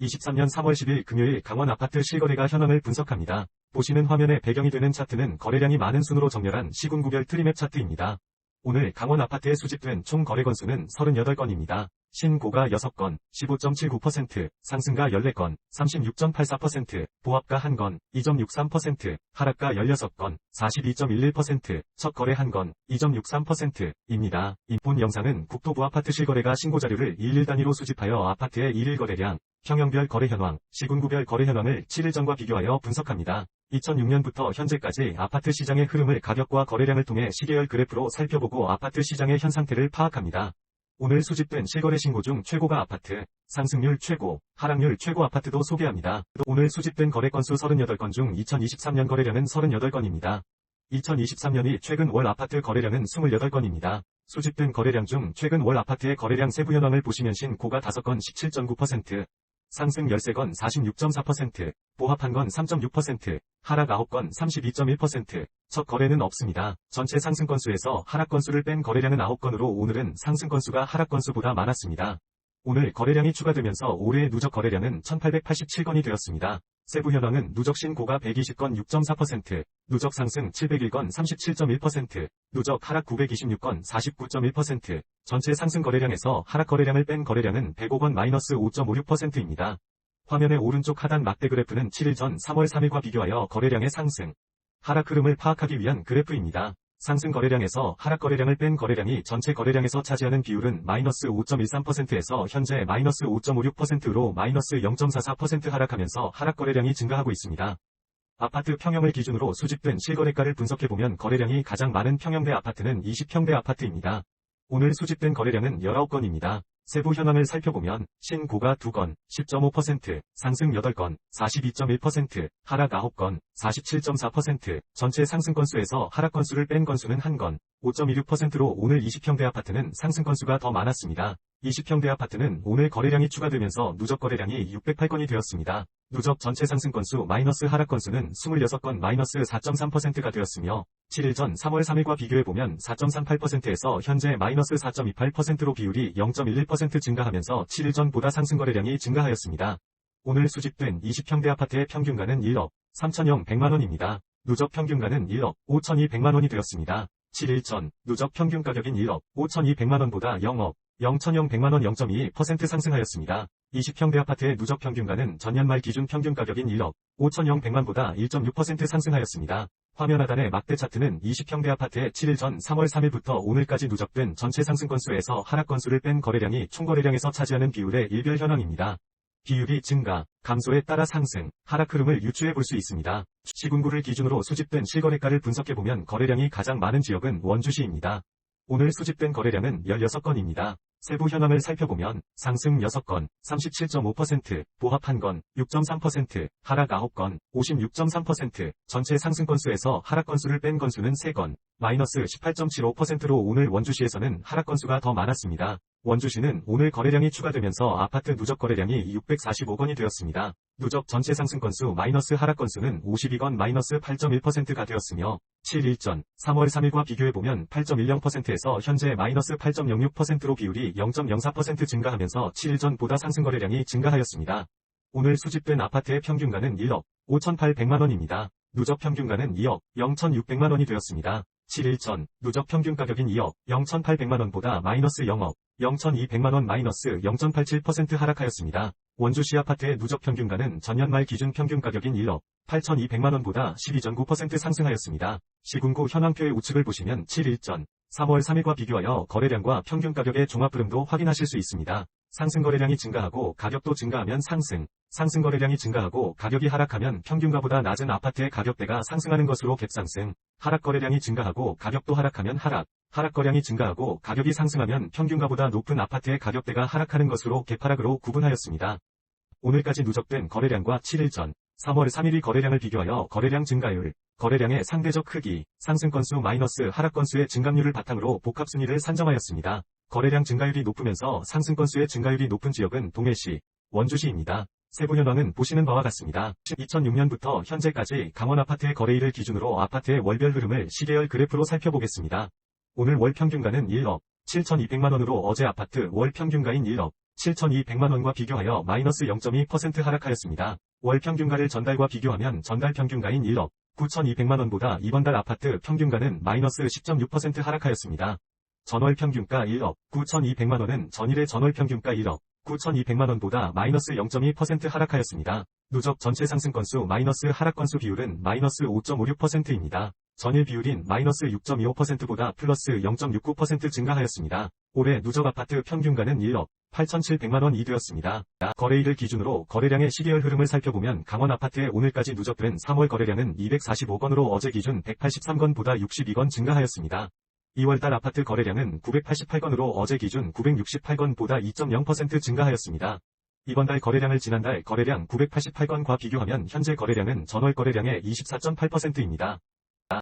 2023년 3월 10일 금요일 강원 아파트 실거래가 현황을 분석합니다. 보시는 화면에 배경이 되는 차트는 거래량이 많은 순으로 정렬한 시군구별 트리맵 차트입니다. 오늘 강원 아파트에 수집된 총 거래 건수는 38건입니다. 신고가 6건, 15.79%, 상승가 14건, 36.84%, 보합가 1건, 2.63%, 하락가 16건, 42.11%, 첫 거래 1건, 2.63%입니다. 본 영상은 국토부 아파트 실거래가 신고자료를 일일 단위로 수집하여 아파트의 일일 거래량, 평형별 거래 현황, 시군구별 거래 현황을 7일 전과 비교하여 분석합니다. 2006년부터 현재까지 아파트 시장의 흐름을 가격과 거래량을 통해 시계열 그래프로 살펴보고 아파트 시장의 현 상태를 파악합니다. 오늘 수집된 실거래 신고 중 최고가 아파트, 상승률 최고, 하락률 최고 아파트도 소개합니다. 오늘 수집된 거래 건수 38건 중 2023년 거래량은 38건입니다. 2023년이 최근 월 아파트 거래량은 28건입니다. 수집된 거래량 중 최근 월 아파트의 거래량 세부 현황을 보시면 신고가 5건 17.9%, 상승 13건 46.4%, 보합 1건 3.6%, 하락 9건 32.1%, 첫 거래는 없습니다. 전체 상승 건수에서 하락 건수를 뺀 거래량은 9건으로 오늘은 상승 건수가 하락 건수보다 많았습니다. 오늘 거래량이 추가되면서 올해의 누적 거래량은 1887건이 되었습니다. 세부 현황은 누적 신고가 120건 6.4%, 누적 상승 701건 37.1%, 누적 하락 926건 49.1%, 전체 상승 거래량에서 하락 거래량을 뺀 거래량은 105건 -5.56%입니다. 화면의 오른쪽 하단 막대 그래프는 7일 전 3월 3일과 비교하여 거래량의 상승, 하락 흐름을 파악하기 위한 그래프입니다. 상승 거래량에서 하락 거래량을 뺀 거래량이 전체 거래량에서 차지하는 비율은 -5.13%에서 현재 -5.56%로 -0.44% 하락하면서 하락 거래량이 증가하고 있습니다. 아파트 평형을 기준으로 수집된 실거래가를 분석해보면 거래량이 가장 많은 평형대 아파트는 20평대 아파트입니다. 오늘 수집된 거래량은 19건입니다. 세부 현황을 살펴보면 신고가 2건, 10.5%, 상승 8건, 42.1%, 하락 9건, 47.4%, 전체 상승 건수에서 하락 건수를 뺀 건수는 1건, 5.26%로 오늘 20평대 아파트는 상승 건수가 더 많았습니다. 20평대 아파트는 오늘 거래량이 추가되면서 누적 거래량이 608건이 되었습니다. 누적 전체 상승 건수 마이너스 하락 건수는 26건 -4.3%가 되었으며 7일 전 3월 3일과 비교해보면 4.38%에서 현재 -4.28%로 비율이 0.11% 증가하면서 7일 전보다 상승 거래량이 증가하였습니다. 오늘 수집된 20평대 아파트의 평균가는 1억 3천영 100만원입니다. 누적 평균가는 1억 5,200만원이 되었습니다. 7일 전 누적 평균 가격인 1억 5,200만원보다 0억 0천영 100만원 0.22% 상승하였습니다. 20평대 아파트의 누적 평균가는 전년 말 기준 평균 가격인 1억 5천영 100만보다 1.6% 상승하였습니다. 화면 하단의 막대 차트는 20평대 아파트의 7일 전 3월 3일부터 오늘까지 누적된 전체 상승 건수에서 하락 건수를 뺀 거래량이 총 거래량에서 차지하는 비율의 일별 현황입니다. 비율이 증가, 감소에 따라 상승, 하락 흐름을 유추해 볼 수 있습니다. 시군구를 기준으로 수집된 실거래가를 분석해보면 거래량이 가장 많은 지역은 원주시입니다. 오늘 수집된 거래량은 16건입니다. 세부 현황을 살펴보면 상승 6건, 37.5%, 보합 1건, 6.3%, 하락 9건, 56.3%, 전체 상승 건수에서 하락 건수를 뺀 건수는 3건, 마이너스 18.75%로 오늘 원주시에서는 하락 건수가 더 많았습니다. 원주시는 오늘 거래량이 추가되면서 아파트 누적 거래량이 645건이 되었습니다. 누적 전체 상승 건수 마이너스 하락 건수는 52건 마이너스 8.1%가 되었으며 7일 전 3월 3일과 비교해보면 8.10%에서 현재 마이너스 8.06%로 비율이 0.04% 증가하면서 7일 전보다 상승 거래량이 증가하였습니다. 오늘 수집된 아파트의 평균가는 1억 5,800만원입니다. 누적 평균가는 2억 0,600만원이 되었습니다. 7일 전 누적 평균 가격인 2억 0,800만원보다 마이너스 0억 0,200만원 마이너스 0.87% 하락하였습니다. 원주시 아파트의 누적 평균가는 전년 말 기준 평균 가격인 1억 8,200만원보다 12.9% 상승하였습니다. 시군구 현황표의 우측을 보시면 7일 전 3월 3일과 비교하여 거래량과 평균 가격의 종합 흐름도 확인하실 수 있습니다. 상승 거래량이 증가하고 가격도 증가하면 상승 거래량이 증가하고 가격이 하락하면 평균가보다 낮은 아파트의 가격대가 상승하는 것으로 갭상승, 하락 거래량이 증가하고 가격도 하락하면 하락 거래량이 증가하고 가격이 상승하면 평균가보다 높은 아파트의 가격대가 하락하는 것으로 갭하락으로 구분하였습니다. 오늘까지 누적된 거래량과 7일 전 3월 3일의 거래량을 비교하여 거래량 증가율, 거래량의 상대적 크기, 상승 건수 마이너스 하락 건수의 증감률을 바탕으로 복합순위를 산정하였습니다. 거래량 증가율이 높으면서 상승 건수의 증가율이 높은 지역은 동해시, 원주시입니다. 세부 현황은 보시는 바와 같습니다. 2006년부터 현재까지 강원 아파트의 거래일을 기준으로 아파트의 월별 흐름을 시계열 그래프로 살펴보겠습니다. 오늘 월 평균가는 1억 7,200만원으로 어제 아파트 월 평균가인 1억 7,200만원과 비교하여 마이너스 0.2% 하락하였습니다. 월 평균가를 전달과 비교하면 전달 평균가인 1억 9,200만원보다 이번 달 아파트 평균가는 마이너스 10.6% 하락하였습니다. 전월 평균가 1억 9,200만원은 전일의 전월 평균가 1억 9,200만원보다 마이너스 0.2% 하락하였습니다. 누적 전체 상승 건수 마이너스 하락 건수 비율은 마이너스 5.56%입니다. 전일 비율인 마이너스 6.25%보다 플러스 0.69% 증가하였습니다. 올해 누적 아파트 평균가는 1억 8,700만원이 되었습니다. 거래일을 기준으로 거래량의 시계열 흐름을 살펴보면 강원 아파트의 오늘까지 누적된 3월 거래량은 245건으로 어제 기준 183건보다 62건 증가하였습니다. 2월달 아파트 거래량은 988건으로 어제 기준 968건보다 2.0% 증가하였습니다. 이번 달 거래량을 지난달 거래량 988건과 비교하면 현재 거래량은 전월 거래량의 24.8%입니다.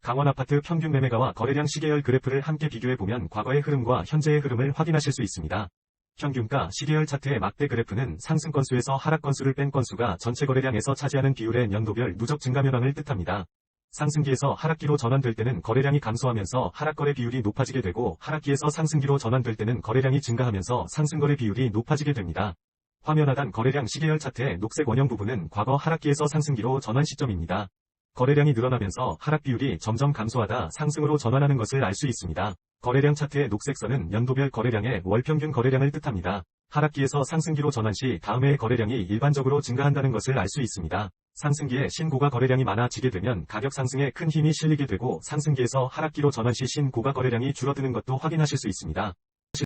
강원 아파트 평균 매매가와 거래량 시계열 그래프를 함께 비교해보면 과거의 흐름과 현재의 흐름을 확인하실 수 있습니다. 평균가 시계열 차트의 막대 그래프는 상승 건수에서 하락 건수를 뺀 건수가 전체 거래량에서 차지하는 비율의 연도별 누적 증가 현황을 뜻합니다. 상승기에서 하락기로 전환될 때는 거래량이 감소하면서 하락거래 비율이 높아지게 되고 하락기에서 상승기로 전환될 때는 거래량이 증가하면서 상승거래 비율이 높아지게 됩니다. 화면 하단 거래량 시계열 차트의 녹색 원형 부분은 과거 하락기에서 상승기로 전환 시점입니다. 거래량이 늘어나면서 하락 비율이 점점 감소하다 상승으로 전환하는 것을 알 수 있습니다. 거래량 차트의 녹색 선은 연도별 거래량의 월평균 거래량을 뜻합니다. 하락기에서 상승기로 전환 시 다음 해의 거래량이 일반적으로 증가한다는 것을 알 수 있습니다. 상승기에 신고가 거래량이 많아지게 되면 가격 상승에 큰 힘이 실리게 되고 상승기에서 하락기로 전환 시 신고가 거래량이 줄어드는 것도 확인하실 수 있습니다.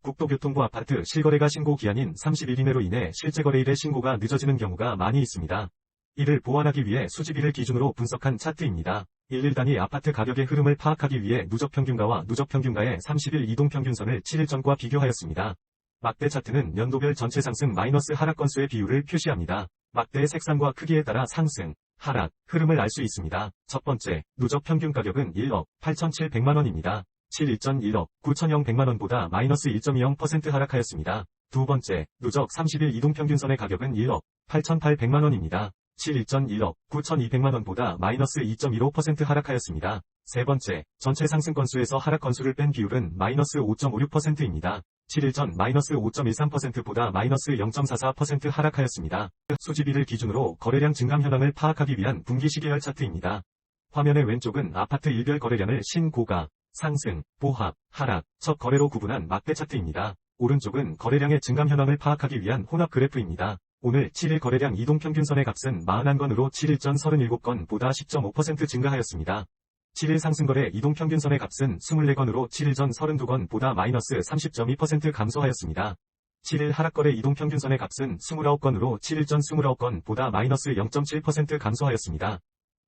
국토교통부 아파트 실거래가 신고 기한인 30일 이내로 인해 실제 거래일의 신고가 늦어지는 경우가 많이 있습니다. 이를 보완하기 위해 수집일을 기준으로 분석한 차트입니다. 1일 단위 아파트 가격의 흐름을 파악하기 위해 누적평균가와 누적평균가의 30일 이동평균선을 7일 전과 비교하였습니다. 막대 차트는 연도별 전체 상승 마이너스 하락 건수의 비율을 표시합니다. 막대의 색상과 크기에 따라 상승, 하락, 흐름을 알 수 있습니다. 첫 번째, 누적 평균 가격은 1억 8,700만원입니다. 7일 전 1억 9,100만원보다 마이너스 1.20% 하락하였습니다. 두 번째, 누적 30일 이동평균선의 가격은 1억 8,800만원입니다. 7일 전 1억 9,200만원보다 마이너스 2.15% 하락하였습니다. 세 번째, 전체 상승 건수에서 하락 건수를 뺀 비율은 마이너스 5.56%입니다. 7일 전 마이너스 5.13%보다 마이너스 0.44% 하락하였습니다. 수집일을 기준으로 거래량 증감 현황을 파악하기 위한 분기 시계열 차트입니다. 화면의 왼쪽은 아파트 일별 거래량을 신고가, 상승, 보합, 하락, 첫 거래로 구분한 막대 차트입니다. 오른쪽은 거래량의 증감 현황을 파악하기 위한 혼합 그래프입니다. 오늘 7일 거래량 이동평균선의 값은 41건으로 7일 전 37건보다 10.5% 증가하였습니다. 7일 상승거래 이동평균선의 값은 24건으로 7일 전 32건보다 마이너스 30.2% 감소하였습니다. 7일 하락거래 이동평균선의 값은 29건으로 7일 전 29건보다 마이너스 0.7% 감소하였습니다.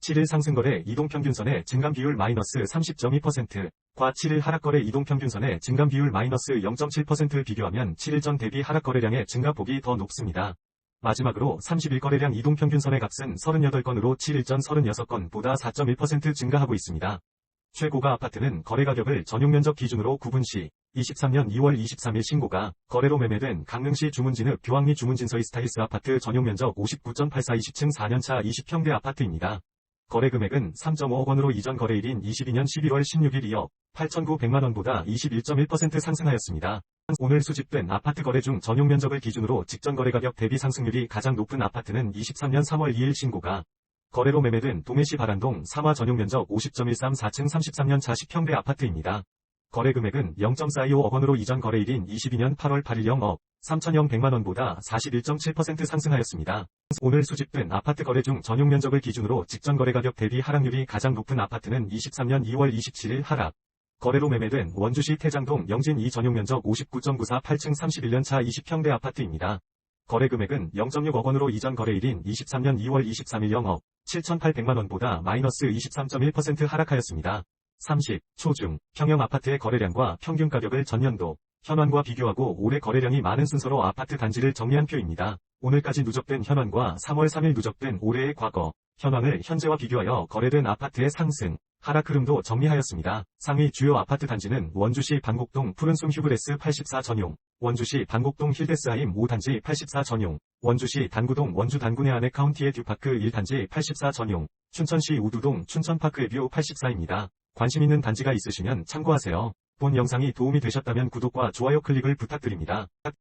7일 상승거래 이동평균선의 증감 비율 마이너스 30.2%과 7일 하락거래 이동평균선의 증감 비율 마이너스 0.7%를 비교하면 7일 전 대비 하락거래량의 증가폭이 더 높습니다. 마지막으로 30일 거래량 이동평균선의 값은 38건으로 7일 전 36건보다 4.1% 증가하고 있습니다. 최고가 아파트는 거래가격을 전용면적 기준으로 구분 시 23년 2월 23일 신고가 거래로 매매된 강릉시 주문진읍 교황리 주문진서이 스타일스 아파트 전용면적 59.84 20층 4년차 20평대 아파트입니다. 거래금액은 3.5억 원으로 이전 거래일인 22년 11월 16일 2억 8,900만원보다 21.1% 상승하였습니다. 오늘 수집된 아파트 거래 중 전용 면적을 기준으로 직전 거래 가격 대비 상승률이 가장 높은 아파트는 23년 3월 2일 신고가 거래로 매매된 동해시 바란동 3화 전용 면적 50.13 4층 33년차 10평대 아파트입니다. 거래 금액은 0.425억 원으로 이전 거래일인 22년 8월 8일 0억 3,100만원보다 41.7% 상승하였습니다. 오늘 수집된 아파트 거래 중 전용 면적을 기준으로 직전 거래 가격 대비 하락률이 가장 높은 아파트는 23년 2월 27일 하락 거래로 매매된 원주시 태장동 영진 2 전용면적 59.94 8층 31년차 20평대 아파트입니다. 거래 금액은 0.6억 원으로 이전 거래일인 23년 2월 23일 0억 7,800만원보다 마이너스 23.1% 하락하였습니다. 30. 초중, 평형 아파트의 거래량과 평균 가격을 전년도, 현황과 비교하고 올해 거래량이 많은 순서로 아파트 단지를 정리한 표입니다. 오늘까지 누적된 현황과 3월 3일 누적된 올해의 과거, 현황을 현재와 비교하여 거래된 아파트의 상승, 하락 흐름도 정리하였습니다. 상위 주요 아파트 단지는 원주시 반곡동 푸른숨 휴브레스 84 전용, 원주시 반곡동 힐데스하임 5단지 84 전용, 원주시 단구동 원주 단군의 안에 카운티의 듀파크 1단지 84 전용, 춘천시 우두동 춘천파크의뷰 84입니다. 관심 있는 단지가 있으시면 참고하세요. 본 영상이 도움이 되셨다면 구독과 좋아요 클릭을 부탁드립니다.